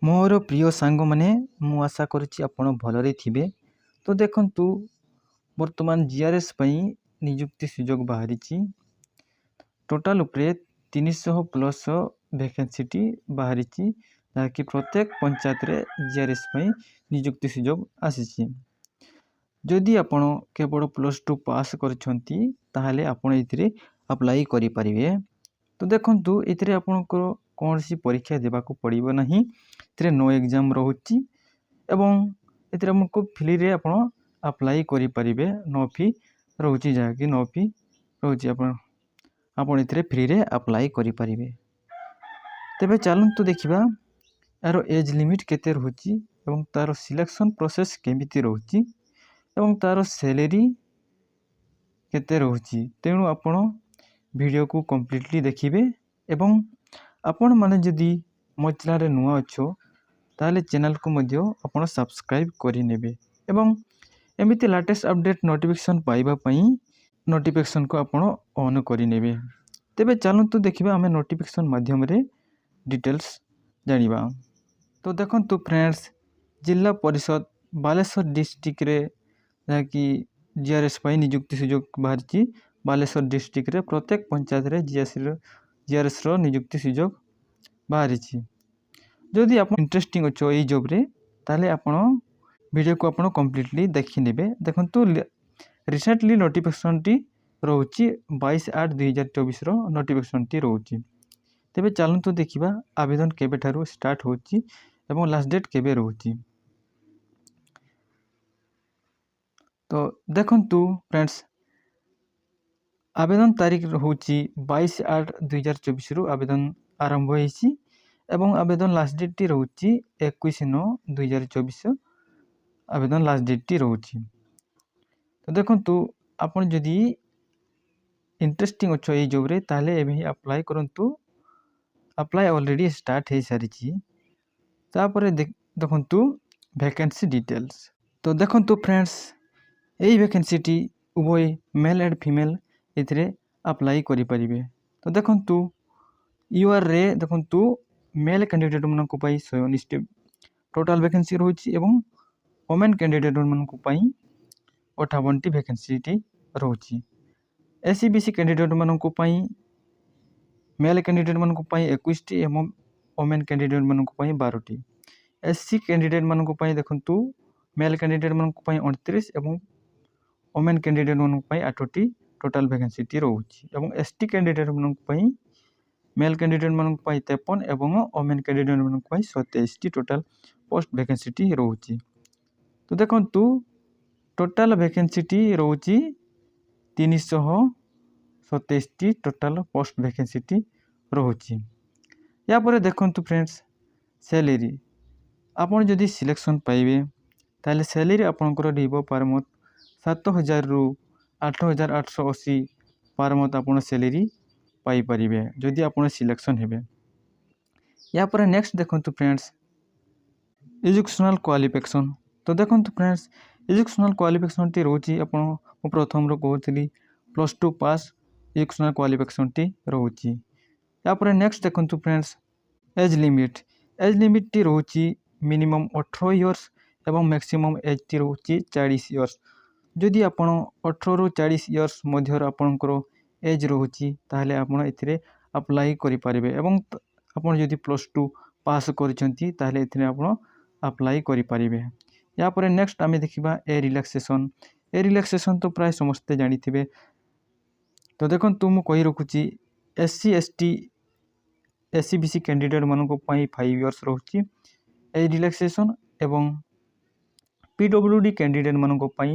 ମୋର ପ୍ରିୟ ସାଙ୍ଗମାନେ ମୁଁ ଆଶା କରୁଛି ଆପଣ ଭଲରେ ଥିବେ। ତ ଦେଖନ୍ତୁ ବର୍ତ୍ତମାନ ଜିଆର୍ଏସ୍ ପାଇଁ ନିଯୁକ୍ତି ସୁଯୋଗ ବାହାରିଛି। ଟୋଟାଲ ଉପରେ 300 ପ୍ଲସ୍ ଭ୍ୟାକେନ୍ସିଟି ବାହାରିଛି, ଯାହାକି ପ୍ରତ୍ୟେକ ପଞ୍ଚାୟତରେ ଜିଆର୍ଏସ୍ ପାଇଁ ନିଯୁକ୍ତି ସୁଯୋଗ ଆସିଛି। ଯଦି ଆପଣ କେବଳ +2 ପାସ୍ କରିଛନ୍ତି ତାହେଲେ ଆପଣ ଏଥିରେ ଆପ୍ଲାଇ କରିପାରିବେ। ତ ଦେଖନ୍ତୁ ଏଥିରେ ଆପଣଙ୍କର କୌଣସି ପରୀକ୍ଷା ଦେବାକୁ ପଡ଼ିବ ନାହିଁ। ଏଥିରେ ନୋ ଏକ୍ଜାମ୍ ରହୁଛି ଏବଂ ଏଥିରେ ଆମକୁ ଫ୍ରିରେ ଆପଣ ଆପ୍ଲାଇ କରିପାରିବେ। ନୋ ଫି ରହୁଛି, ଯାହାକି ନୋ ଫି ରହୁଛି, ଆପଣ ଏଥିରେ ଫ୍ରିରେ ଆପ୍ଲାଇ କରିପାରିବେ। ତେବେ ଚାଲନ୍ତୁ ଦେଖିବା ଏହାର ଏଜ୍ ଲିମିଟ୍ କେତେ ରହୁଛି ଏବଂ ତା'ର ସିଲେକ୍ସନ୍ ପ୍ରୋସେସ୍ କେମିତି ରହୁଛି ଏବଂ ତା'ର ସ୍ୟାଲେରୀ କେତେ ରହୁଛି। ତେଣୁ ଆପଣ ଭିଡ଼ିଓକୁ କମ୍ପ୍ଲିଟଲି ଦେଖିବେ ଏବଂ ଆପଣମାନେ ଯଦି ମୋ ଚ୍ୟାନେଲରେ ନୂଆ ଅଛ ତାହେଲେ ଚ୍ୟାନେଲକୁ ମଧ୍ୟ ଆପଣ ସବସ୍କ୍ରାଇବ୍ କରିନେବେ ଏବଂ ଏମିତି ଲାଟେଷ୍ଟ ଅପଡ଼େଟ୍ ନୋଟିଫିକେସନ୍ ପାଇବା ପାଇଁ ନୋଟିଫିକେସନ୍କୁ ଆପଣ ଅନ୍ କରିନେବେ। ତେବେ ଚାଲନ୍ତୁ ଦେଖିବା ଆମେ ନୋଟିଫିକେସନ୍ ମାଧ୍ୟମରେ ଡିଟେଲ୍ସ ଜାଣିବା। ତ ଦେଖନ୍ତୁ ଫ୍ରେଣ୍ଡସ୍, ଜିଲ୍ଲା ପରିଷଦ ବାଲେଶ୍ୱର ଡିଷ୍ଟ୍ରିକ୍ଟରେ ଯାହାକି ଜିଆର୍ଏସ୍ ପାଇଁ ନିଯୁକ୍ତି ସୁଯୋଗ ବାହାରିଛି। ବାଲେଶ୍ୱର ଡିଷ୍ଟ୍ରିକ୍ଟରେ ପ୍ରତ୍ୟେକ ପଞ୍ଚାୟତରେ ଜିଆର୍ଏସ୍ର ନିଯୁକ୍ତି ସୁଯୋଗ ବାହାରିଛି। ଯଦି ଆପଣ ଇଣ୍ଟରେଷ୍ଟିଂ ଅଛ ଏଇ ଜବ୍ରେ ତାହେଲେ ଆପଣ ଭିଡ଼ିଓକୁ ଆପଣ କମ୍ପ୍ଲିଟଲି ଦେଖିନେବେ। ଦେଖନ୍ତୁ ରିସେଣ୍ଟଲି ନୋଟିଫିକେସନ୍ଟି ରହୁଛି 22/8/2024ର ନୋଟିଫିକେସନ୍ଟି ରହୁଛି। ତେବେ ଚାଲନ୍ତୁ ଦେଖିବା ଆବେଦନ କେବେଠାରୁ ଷ୍ଟାର୍ଟ ହେଉଛି ଏବଂ ଲାଷ୍ଟ ଡେଟ୍ କେବେ ରହୁଛି। ତ ଦେଖନ୍ତୁ ଫ୍ରେଣ୍ଡସ୍, ଆବେଦନ ତାରିଖ ରହୁଛି 22/8/2024ରୁ ଆବେଦନ ଆରମ୍ଭ ହୋଇଛି ଏବଂ ଆବେଦନ ଲାଷ୍ଟ ଡେଟ୍ଟି ରହୁଛି 21/9/2024 ଆବେଦନ ଲାଷ୍ଟ ଡେଟ୍ଟି ରହୁଛି। ତ ଦେଖନ୍ତୁ ଆପଣ ଯଦି ଇଣ୍ଟରେଷ୍ଟିଂ ଅଛ ଏଇ ଜବ୍ରେ ତାହେଲେ ଏବେ ହିଁ ଆପ୍ଲାଏ କରନ୍ତୁ। ଆପ୍ଲାଏ ଅଲରେଡ଼ି ଷ୍ଟାର୍ଟ ହୋଇସାରିଛି। ତାପରେ ଦେଖନ୍ତୁ ଭ୍ୟାକେନ୍ସି ଡିଟେଲ୍ସ। ତ ଦେଖନ୍ତୁ ଫ୍ରେଣ୍ଡସ୍, ଏଇ ଭ୍ୟାକେନ୍ସିଟି ଉଭୟ ମେଲ୍ ଆଣ୍ଡ ଫିମେଲ୍ ଏଥିରେ ଆପ୍ଲାଇ କରିପାରିବେ। ତ ଦେଖନ୍ତୁ ୟୁଆର୍ରେ ଦେଖନ୍ତୁ ମେଲ୍ କ୍ୟାଣ୍ଡିଡେଟ୍ମାନଙ୍କ ପାଇଁ 119ଟି ଟୋଟାଲ୍ ଭ୍ୟାକେନ୍ସି ରହୁଛି ଏବଂ ଓମେନ୍ କ୍ୟାଣ୍ଡିଡେଟ୍ମାନଙ୍କ ପାଇଁ 58ଟି ଭ୍ୟାକେନ୍ସିଟି ରହୁଛି। SC/BC କ୍ୟାଣ୍ଡିଡେଟ୍ମାନଙ୍କ ପାଇଁ ମେଲ୍ କ୍ୟାଣ୍ଡିଡେଟ୍ମାନଙ୍କ ପାଇଁ 21ଟି ଏବଂ ଓମେନ୍ କ୍ୟାଣ୍ଡିଡେଟ୍ମାନଙ୍କ ପାଇଁ 12ଟି। SC କ୍ୟାଣ୍ଡିଡେଟ୍ମାନଙ୍କ ପାଇଁ ଦେଖନ୍ତୁ ମେଲ୍ କ୍ୟାଣ୍ଡିଡେଟ୍ମାନଙ୍କ ପାଇଁ 29 ଏବଂ ଓମେନ୍ କ୍ୟାଣ୍ଡିଡେଟ୍ମାନଙ୍କ ପାଇଁ 8ଟି ଟୋଟାଲ୍ ଭ୍ୟାକେନ୍ସିଟି ରହୁଛି ଏବଂ ST କ୍ୟାଣ୍ଡିଡେଟ୍ମାନଙ୍କ ପାଇଁ ମେଲ୍ କ୍ୟାଣ୍ଡିଡେଟ୍ମାନଙ୍କ ପାଇଁ 53 ଏବଂ ଓମେନ୍ କ୍ୟାଣ୍ଡିଡେଟ୍ମାନଙ୍କ ପାଇଁ 27ଟି ଟୋଟାଲ୍ ପୋଷ୍ଟ ଭ୍ୟାକେନ୍ସିଟି ରହୁଛି। ତ ଦେଖନ୍ତୁ ଟୋଟାଲ୍ ଭ୍ୟାକେନ୍ସିଟି ରହୁଛି 327ଟି ଟୋଟାଲ୍ ପୋଷ୍ଟ ଭ୍ୟାକେନ୍ସିଟି ରହୁଛି। ଏହାପରେ ଦେଖନ୍ତୁ ଫ୍ରେଣ୍ଡସ୍, ସ୍ୟାଲେରୀ ଆପଣ ଯଦି ସିଲେକ୍ସନ୍ ପାଇବେ ତାହେଲେ ସ୍ୟାଲେରୀ ଆପଣଙ୍କର ରହିବ ପାର ମନ୍ଥ 7,000ରୁ 8,880 ପାର ମନ୍ଥ ଆପଣ ସ୍ୟାଲେରୀ ପାଇପାରିବେ ଯଦି ଆପଣ ସିଲେକ୍ସନ୍ ହେବେ। ଏହାପରେ ନେକ୍ସଟ ଦେଖନ୍ତୁ ଫ୍ରେଣ୍ଡସ୍, ଏଜୁକେସନାଲ୍ କ୍ୱାଲିଫିକେସନ୍। ତ ଦେଖନ୍ତୁ ଫ୍ରେଣ୍ଡସ୍, ଏଜୁକେସନାଲ୍ କ୍ୱାଲିଫିକେସନ୍ଟି ରହୁଛି ମୁଁ ପ୍ରଥମରୁ କହୁଥିଲି +2 ପାସ୍ ଏଜୁକେସନାଲ୍ କ୍ୱାଲିଫିକେସନ୍ଟି ରହୁଛି। ତାପରେ ନେକ୍ସଟ ଦେଖନ୍ତୁ ଫ୍ରେଣ୍ଡସ୍, ଏଜ୍ ଲିମିଟ୍ଟି ରହୁଛି ମିନିମମ୍ 18 ଇୟର୍ସ ଏବଂ ମ୍ୟାକ୍ସିମମ୍ ଏଜ୍ଟି ରହୁଛି 40 ଇୟର୍ସ। ଯଦି ଆପଣ 18ରୁ 40 ଇୟର୍ସ ମଧ୍ୟରେ ଆପଣଙ୍କର ଏଜ୍ ରହୁଛି ତାହେଲେ ଆପଣ ଏଥିରେ ଆପ୍ଲାଇ କରିପାରିବେ ଏବଂ ଆପଣ ଯଦି +2 ପାସ୍ କରିଛନ୍ତି ତାହେଲେ ଏଥିରେ ଆପଣ ଆପ୍ଲାଇ କରିପାରିବେ। ଏହାପରେ ନେକ୍ସଟ ଆମେ ଦେଖିବା ରିଲାକ୍ସେସନ୍। ରିଲାକ୍ସେସନ୍ ତ ପ୍ରାୟ ସମସ୍ତେ ଜାଣିଥିବେ। ତ ଦେଖନ୍ତୁ ମୁଁ କହି ରଖୁଛି SC/ST SC/BC କ୍ୟାଣ୍ଡିଡେଟ୍ମାନଙ୍କ ପାଇଁ 5 ଇୟର୍ସ ରହୁଛି ଏଜ୍ ରିଲାକ୍ସେସନ୍ ଏବଂ PWD କ୍ୟାଣ୍ଡିଡେଟ୍ମାନଙ୍କ ପାଇଁ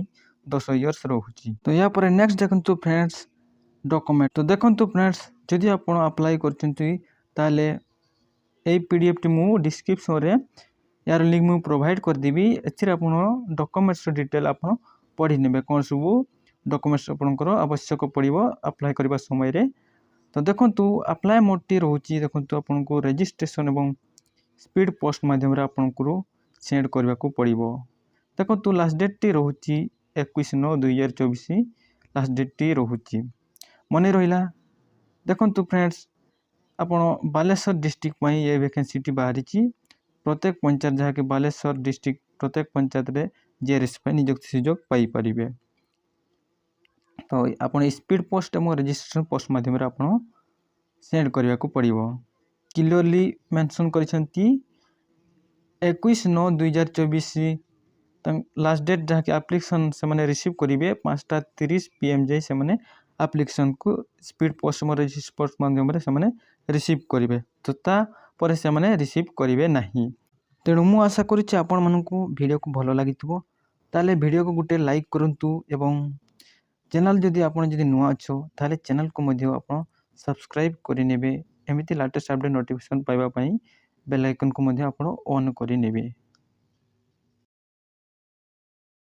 10 ଇୟର୍ସ ରହୁଛି। ତ ଏହାପରେ ନେକ୍ସଟ ଦେଖନ୍ତୁ ଫ୍ରେଣ୍ଡସ୍, ଡକୁମେଣ୍ଟ। ତ ଦେଖନ୍ତୁ ଫ୍ରେଣ୍ଡସ୍, ଯଦି ଆପଣ ଆପ୍ଲାଇ କରିଛନ୍ତି ତାହେଲେ ଏଇ PDFଟି ମୁଁ ଡିସ୍କ୍ରିପ୍ସନରେ ୟାର ଲିଙ୍କ୍ ମୁଁ ପ୍ରୋଭାଇଡ଼ କରିଦେବି। ଏଥିରେ ଆପଣ ଡକୁମେଣ୍ଟସର ଡିଟେଲ୍ ଆପଣ ପଢ଼ି ନେବେ, କ'ଣ ସବୁ ଡକୁମେଣ୍ଟସ ଆପଣଙ୍କର ଆବଶ୍ୟକ ପଡ଼ିବ ଆପ୍ଲାଏ କରିବା ସମୟରେ। ତ ଦେଖନ୍ତୁ ଆପ୍ଲାଏ ମୋଡ଼ଟି ରହୁଛି, ଦେଖନ୍ତୁ ଆପଣଙ୍କୁ ରେଜିଷ୍ଟ୍ରେସନ୍ ଏବଂ ସ୍ପିଡ଼ ପୋଷ୍ଟ ମାଧ୍ୟମରେ ଆପଣଙ୍କୁ ସେଣ୍ଡ କରିବାକୁ ପଡ଼ିବ। ଦେଖନ୍ତୁ ଲାଷ୍ଟ ଡେଟ୍ଟି ରହୁଛି 21/9/2024 ଲାଷ୍ଟ ଡେଟ୍ଟି ରହୁଛି। ମନେ ରହିଲା। ଦେଖନ୍ତୁ ଫ୍ରେଣ୍ଡସ୍, ଆପଣ ବାଲେଶ୍ୱର ଡିଷ୍ଟ୍ରିକ୍ଟ ପାଇଁ ଏ ଭ୍ୟାକେନ୍ସିଟି ବାହାରିଛି। प्रत्येक पंचायत जहाँकि बालेश्वर डिस्ट्रिक्ट प्रत्येक पंचायत रे जीआरएस नियुक्ति सुजोग पाइपर। तो आपन स्पीड पोस्ट और रजिस्ट्रेशन पोस्ट माध्यम आपन सेंड करने को पड़ो। क्लियरली मेंशन करिसेंती 21/9/2024 लास्ट डेट जहाँकि एप्लिकेशन से मैंने रिसीव करेंगे 5:30 PM जाए से मैंने एप्लिकेशन को स्पीड पोस्ट और रजिस्ट्रेशन पोस्ट माध्यम से मैंने रिसीव करेंगे। तो तापर से मैंने रिसीव करेंगे नहीं। तेणु मु आशा करुच्ची आपण मानकु वीडियो को भल लगी ताले वीडियो को गोटे लाइक करंतु एवं चैनल जदि आपण जदि नुआ अच्छो ताले चैनल को मध्य आपण सब्सक्राइब करिनेबे। एमिति लेटेस्ट अपडेट नोटिफिकेशन पाइबा पई बेल आइकन को मध्य आपण ऑन करिनेबे।